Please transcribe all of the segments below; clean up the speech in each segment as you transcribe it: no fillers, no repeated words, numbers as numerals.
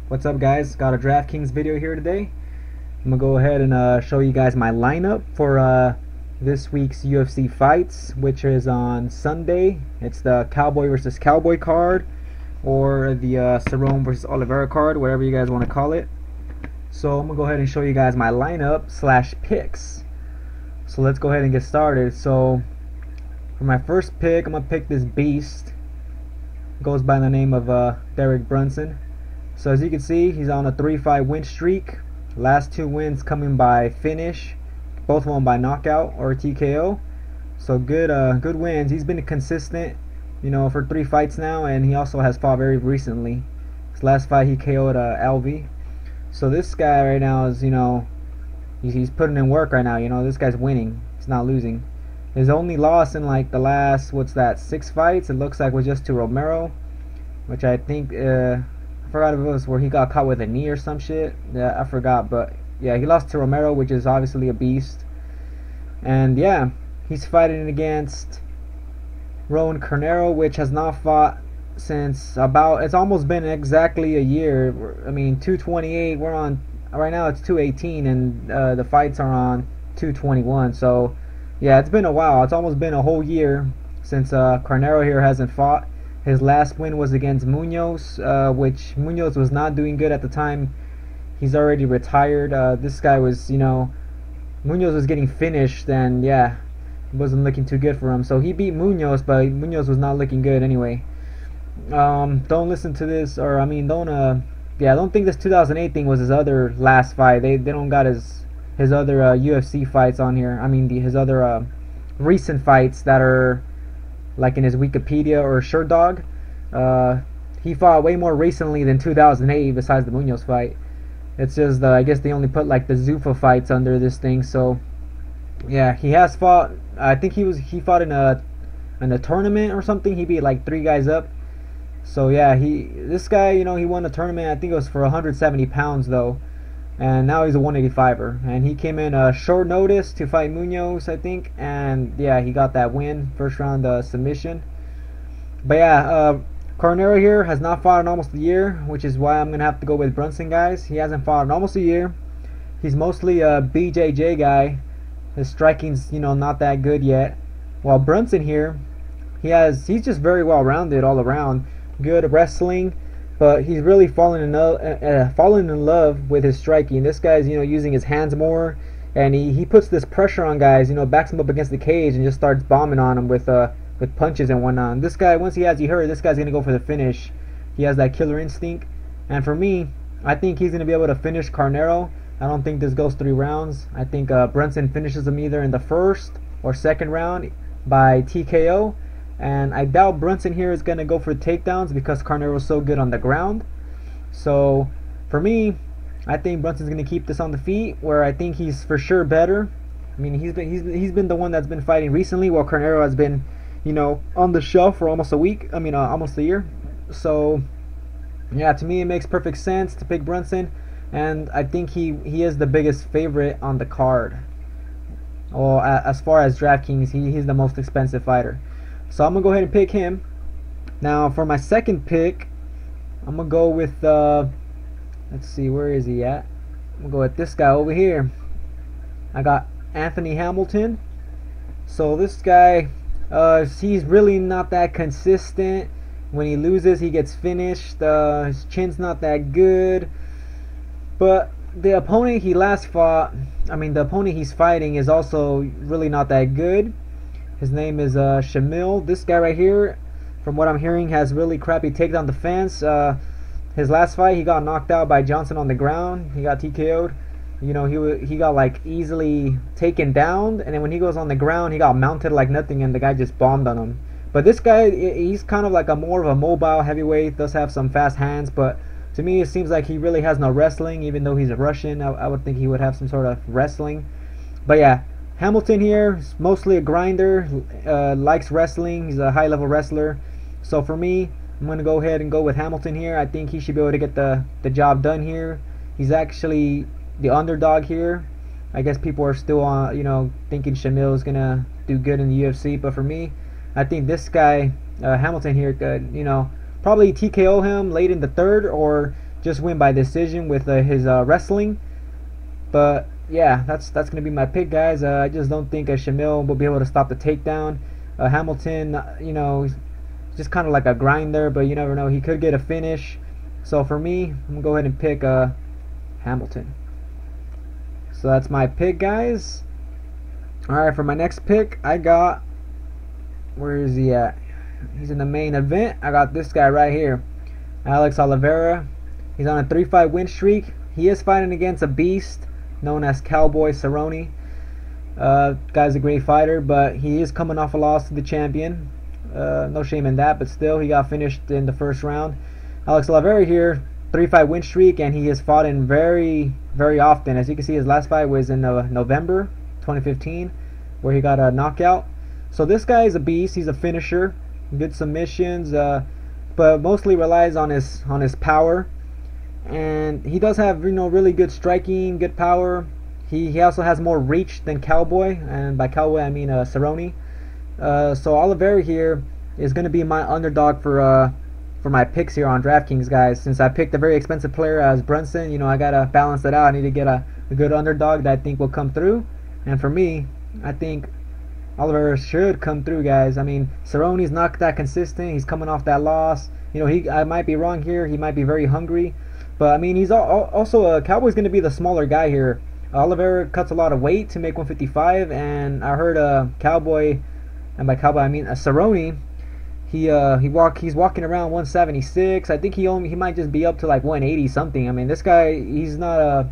What's up, guys? Got a DraftKings video here today. I'm gonna go ahead and show you guys my lineup for this week's UFC fights, which is on Sunday. It's the Cowboy versus Cowboy card, or the Cerrone versus Oliveira card, whatever you guys want to call it. So I'm gonna go ahead and show you guys my lineup slash picks. So let's go ahead and get started. So for my first pick, I'm gonna pick this beast. Goes by the name of Derek Brunson. So as you can see, he's on a 3-5 win streak. Last 2 wins coming by finish, both of them by knockout or TKO. So good wins. He's been consistent, for 3 fights now, and he also has fought very recently. His last fight he KO'd LV. So this guy right now is, he's putting in work right now. This guy's winning. He's not losing. His only loss in like the last 6 fights, it looks like, was just to Romero, which I think I forgot if it was where he got caught with a knee or some shit. Yeah, I forgot, but yeah, he lost to Romero, which is obviously a beast. And yeah, he's fighting against Rowan Carnero, which has not fought since it's almost been exactly a year. I mean, 228. We're on right now. It's 218, and the fights are on 221. So yeah, it's been a while. It's almost been a whole year since Carnero here hasn't fought. His last win was against Munoz, which Munoz was not doing good at the time. He's already retired. This guy was, Munoz was getting finished, and yeah, it wasn't looking too good for him. So he beat Munoz, but Munoz was not looking good anyway. Don't listen to this, or I mean, don't think this 2008 thing was his other last fight. They don't got his other UFC fights on here. I mean, his other recent fights that are like in his Wikipedia or SureDog. He fought way more recently than 2008 besides the Munoz fight. It's just I guess they only put like the Zuffa fights under this thing. So yeah, he has fought. I think he fought in a tournament or something. He beat like 3 guys up. So yeah, this guy, he won a tournament. I think it was for 170 pounds though, and now he's a 185er, and he came in short notice to fight Munoz, I think, and yeah, he got that win, first round submission. But yeah, Carnero here has not fought in almost a year, which is why I'm gonna have to go with Brunson, guys. He hasn't fought in almost a year. He's mostly a BJJ guy. His striking's not that good yet, while Brunson here, he's just very well rounded all around. Good wrestling, but he's really fallen in love with his striking. This guy's using his hands more, and he puts this pressure on guys, backs them up against the cage and just starts bombing on them with punches and whatnot. This guy, once he has you hurt, this guy's gonna go for the finish. He has that killer instinct, and for me, I think he's gonna be able to finish Carnero. I don't think this goes 3 rounds. I think Brunson finishes him either in the first or second round by TKO. And I doubt Brunson here is going to go for takedowns because Carnero is so good on the ground. So for me, I think Brunson's going to keep this on the feet, where I think he's for sure better. I mean, he's been the one that's been fighting recently, while Carnero has been, on the shelf for almost a week. I mean, almost a year. So yeah, to me it makes perfect sense to pick Brunson, and I think he is the biggest favorite on the card. Well, as far as DraftKings, he's the most expensive fighter. So I'm going to go ahead and pick him. Now for my second pick, I'm going to go with, let's see, where is he at? I'm going to go with this guy over here. I got Anthony Hamilton. So this guy, he's really not that consistent. When he loses, he gets finished. His chin's not that good. But the opponent he last fought, the opponent he's fighting is also really not that good. His name is Shamil. This guy right here, from what I'm hearing, has really crappy takedown defense. His last fight, he got knocked out by Johnson on the ground. He got TKO'd. He got like easily taken down, and then when he goes on the ground, he got mounted like nothing, and the guy just bombed on him. But this guy, he's kind of like more of a mobile heavyweight. Does have some fast hands, but to me, it seems like he really has no wrestling. Even though he's a Russian, I would think he would have some sort of wrestling. But yeah, Hamilton here is mostly a grinder, likes wrestling. He's a high-level wrestler. So for me, I'm going to go ahead and go with Hamilton here. I think he should be able to get the job done here. He's actually the underdog here. I guess people are still thinking Shamil is going to do good in the UFC. But for me, I think this guy, Hamilton here, could, probably TKO him late in the third, or just win by decision with his wrestling. But yeah, that's gonna be my pick, guys. I just don't think Shamil will be able to stop the takedown. Hamilton, you know, he's just kind of like a grinder, but you never know. He could get a finish. So for me, I'm gonna go ahead and pick Hamilton. So that's my pick, guys. Alright, for my next pick, I got, where is he at? He's in the main event. I got this guy right here, Alex Oliveira. He's on a 3-fight win streak. He is fighting against a beast known as Cowboy Cerrone. Guy's a great fighter, but he is coming off a loss to the champion. No shame in that, but still, he got finished in the first round. Alex Oliveira here, 3-fight win streak, and he has fought in very, very often. As you can see, his last fight was in November 2015, where he got a knockout. So this guy is a beast. He's a finisher, good submissions, but mostly relies on his power. And he does have, you know, really good striking, good power. He also has more reach than Cowboy, and by Cowboy I mean Cerrone. So Oliveira here is going to be my underdog for my picks here on DraftKings, guys. Since I picked a very expensive player as Brunson, you know, I gotta balance it out. I need to get a good underdog that I think will come through. And for me, I think Oliveira should come through, guys. I mean, Cerrone's not that consistent. He's coming off that loss. You know, I might be wrong here. He might be very hungry. But, I mean, he's also Cowboy's going to be the smaller guy here. Oliveira cuts a lot of weight to make 155. And I heard Cowboy, and by Cowboy I mean Cerrone, he's walking around 176. I think he might just be up to like 180 something. I mean, this guy, he's not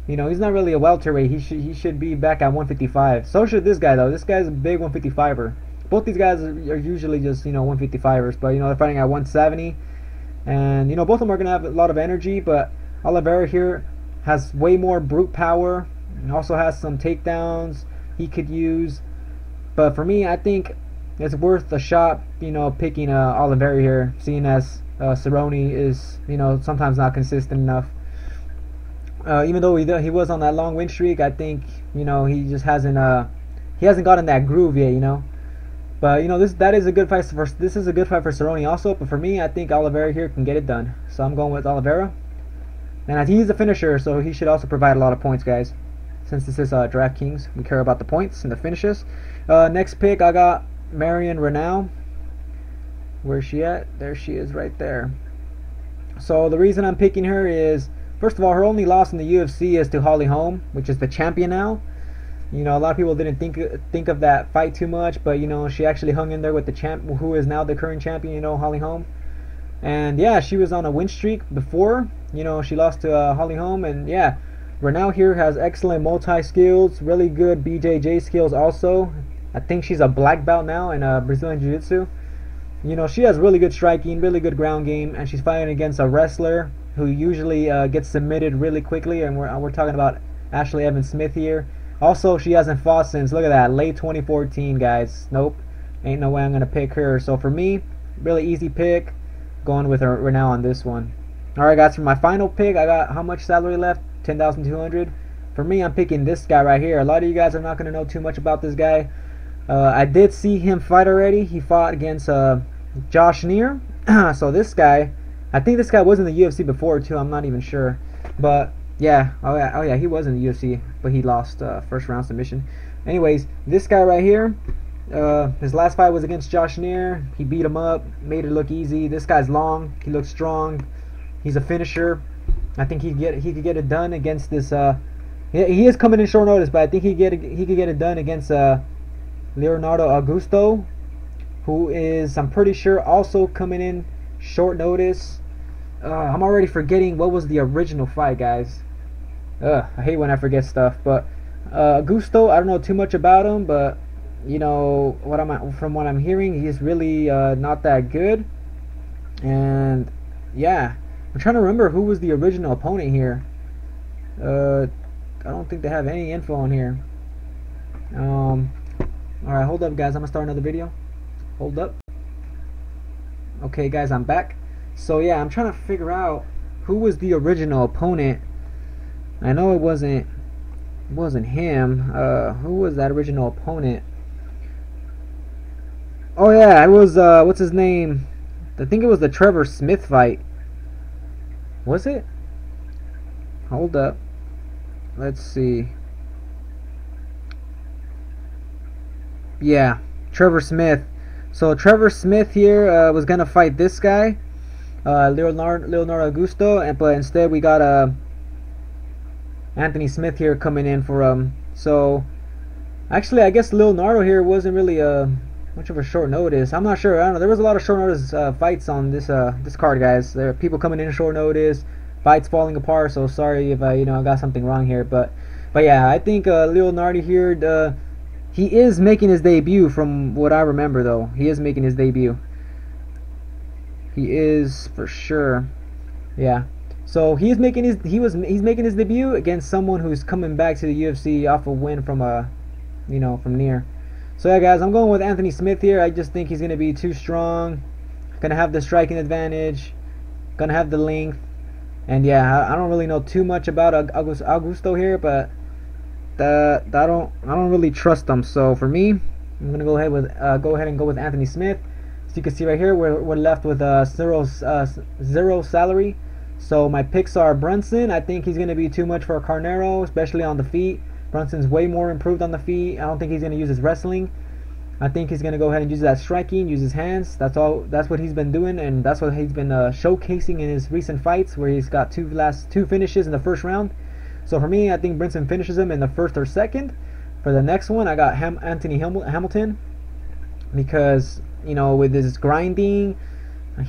you know, he's not really a welterweight. He should be back at 155. So should this guy, though. This guy's a big 155er. Both these guys are usually just, you know, 155ers, but you know, they're fighting at 170, and you know, both of them are gonna have a lot of energy. But Oliveira here has way more brute power, and also has some takedowns he could use. But for me, I think it's worth a shot, you know, picking Oliveira here, seeing as Cerrone is, you know, sometimes not consistent enough. Even though he was on that long win streak, I think, you know, he just hasn't gotten that groove yet, you know. But you know, this is a good fight for Cerrone also. But for me, I think Oliveira here can get it done. So I'm going with Oliveira, and he's a finisher, so he should also provide a lot of points, guys. Since this is DraftKings, we care about the points and the finishes. Next pick, I got Marion Reneau. Where's she at? There she is, right there. So the reason I'm picking her is, first of all, her only loss in the UFC is to Holly Holm, which is the champion now. You know, a lot of people didn't think of that fight too much, but you know, she actually hung in there with the champ, who is now the current champion, you know, Holly Holm. And yeah, she was on a win streak before. You know, she lost to Holly Holm, and yeah, Reneau here has excellent multi skills, really good BJJ skills also. I think she's a black belt now in Brazilian Jiu-Jitsu. You know, she has really good striking, really good ground game, and she's fighting against a wrestler who usually gets submitted really quickly, and we're talking about Ashley Evans Smith here. Also, she hasn't fought since, look at that, late 2014, guys. Nope, ain't no way I'm gonna pick her. So for me, really easy pick, going with Reneau on this one. Alright, guys, for my final pick, I got how much salary left? 10,200. For me, I'm picking this guy right here. A lot of you guys are not gonna know too much about this guy. I did see him fight already. He fought against Josh Neer. So this guy, I think this guy was in the UFC before too. I'm not even sure, but yeah, oh yeah, he was in the UFC, but he lost first round submission. Anyways, this guy right here, his last fight was against Josh Neer. He beat him up, made it look easy. This guy's long, he looks strong, he's a finisher. I think he could get it done against this. He is coming in short notice, but I think he could get it done against Leonardo Augusto, who is, I'm pretty sure, also coming in short notice. I'm already forgetting what was the original fight, guys. I hate when I forget stuff. But Augusto, I don't know too much about him, but you know, from what I'm hearing, he's really not that good. And yeah, I'm trying to remember who was the original opponent here. I don't think they have any info on here. Alright, hold up, guys. I'm gonna start another video. Hold up. Okay, guys, I'm back. So yeah, I'm trying to figure out who was the original opponent. I know it wasn't him. Who was that original opponent? Oh yeah, it was what's his name? I think it was the Trevor Smith fight. Was it? Hold up. Let's see. Yeah, Trevor Smith. So Trevor Smith here was gonna fight this guy, Leonardo Augusto, but instead we got Anthony Smith here coming in for So actually, I guess Leonardo here wasn't really much of a short notice. I'm not sure. I don't know. There was a lot of short notice fights on this card, guys. There are people coming in short notice, fights falling apart. So sorry if I got something wrong here, but yeah, I think Leonardo here. He is making his debut, from what I remember, though. He is making his debut. He is for sure. Yeah. So he's making his debut against someone who's coming back to the UFC off a win from from near. So yeah, guys, I'm going with Anthony Smith here. I just think he's gonna be too strong. Gonna have the striking advantage. Gonna have the length. And yeah, I don't really know too much about Augusto here, but I don't really trust them. So for me, I'm gonna go ahead and go with Anthony Smith. So you can see right here we're left with zero salary. So my picks are Brunson. I think he's gonna be too much for Carnero, especially on the feet. Brunson's way more improved on the feet. I don't think he's gonna use his wrestling. I think he's gonna go ahead and use that striking, use his hands. That's what he's been doing, and that's what he's been showcasing in his recent fights, where he's got two finishes in the first round. So for me, I think Brinson finishes him in the first or second. For the next one, I got Anthony Hamilton, because with his grinding,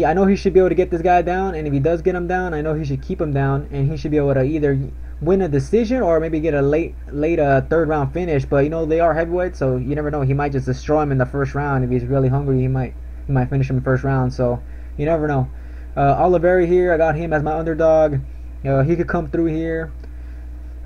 I know he should be able to get this guy down, and if he does get him down, I know he should keep him down, and he should be able to either win a decision or maybe get a late third round finish. But they are heavyweights, so you never know. He might just destroy him in the first round. If he's really hungry, he might finish him in the first round. So you never know. Oliveira here, I got him as my underdog. He could come through here.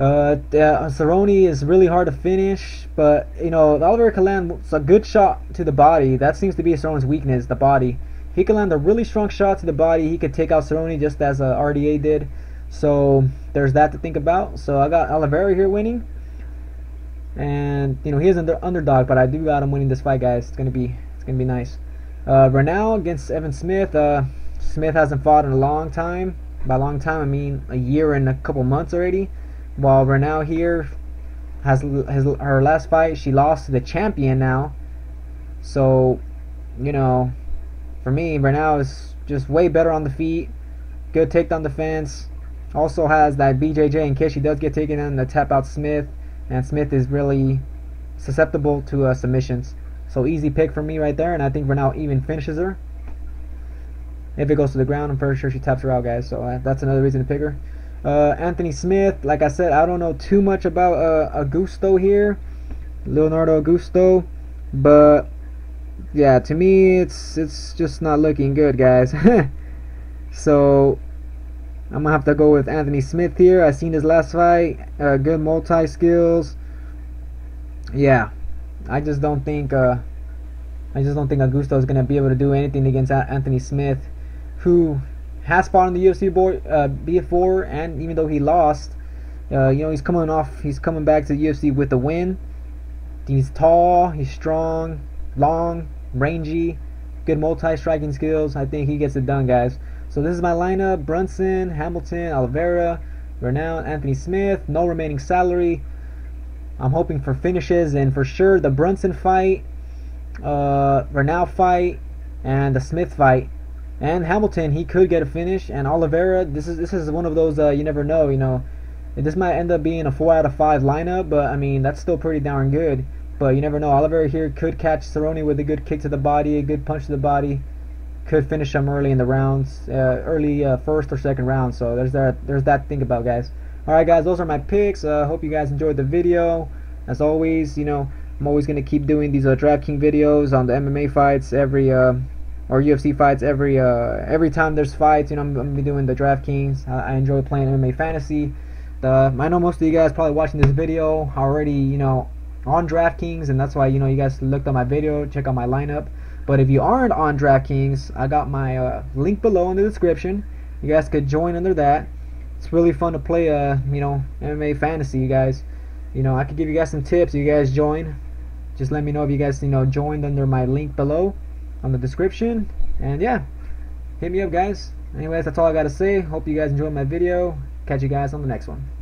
Cerrone is really hard to finish, but Oliveira can land a good shot to the body. That seems to be Cerrone's weakness, the body. He can land a really strong shot to the body. He could take out Cerrone just as RDA did. So there's that to think about. So I got Oliveira here winning, and he is an underdog, but I do got him winning this fight, guys. It's gonna be nice. Renal against Evan Smith. Smith hasn't fought in a long time. By long time, I mean a year and a couple months already. While Renal here has her last fight, she lost to the champion now. So for me, Renal is just way better on the feet. Good takedown defense. Also has that BJJ in case she does get taken in to tap out Smith. And Smith is really susceptible to submissions. So easy pick for me right there. And I think Renal even finishes her. If it goes to the ground, I'm pretty sure she taps her out, guys. So that's another reason to pick her. Anthony Smith, like I said, I don't know too much about Augusto here. Leonardo Augusto. But yeah, to me it's just not looking good, guys. So I'm gonna have to go with Anthony Smith here. I seen his last fight, good multi skills. Yeah, I just don't think Augusto is gonna be able to do anything against Anthony Smith, who has fought in the UFC before, and even though he lost, he's coming back to the UFC with a win. He's tall, he's strong, long, rangy, good multi-striking skills. I think he gets it done, guys. So this is my lineup: Brunson, Hamilton, Oliveira, Renal, Anthony Smith. No remaining salary. I'm hoping for finishes, and for sure the Brunson fight, Renal fight, and the Smith fight. And Hamilton, he could get a finish. And Oliveira, this is one of those you never know. This might end up being a 4 out of 5 lineup, but I mean that's still pretty darn good. But you never know. Oliveira here could catch Cerrone with a good kick to the body, a good punch to the body. Could finish him early in the rounds, early first or second round. So there's that to think about, guys. All right, guys, those are my picks. Hope you guys enjoyed the video. As always, I'm always gonna keep doing these DraftKings videos on the MMA fights or UFC fights every time there's fights. I'm gonna be doing the DraftKings. I enjoy playing MMA fantasy. I know most of you guys probably watching this video already, on DraftKings, and that's why you guys looked at my video, check out my lineup. But if you aren't on DraftKings, I got my link below in the description. You guys could join under that. It's really fun to play MMA fantasy, you guys. I could give you guys some tips if you guys join. Just let me know if you guys joined under my link below on the description. And yeah, hit me up, guys. Anyways, that's all I gotta say. Hope you guys enjoyed my video. Catch you guys on the next one.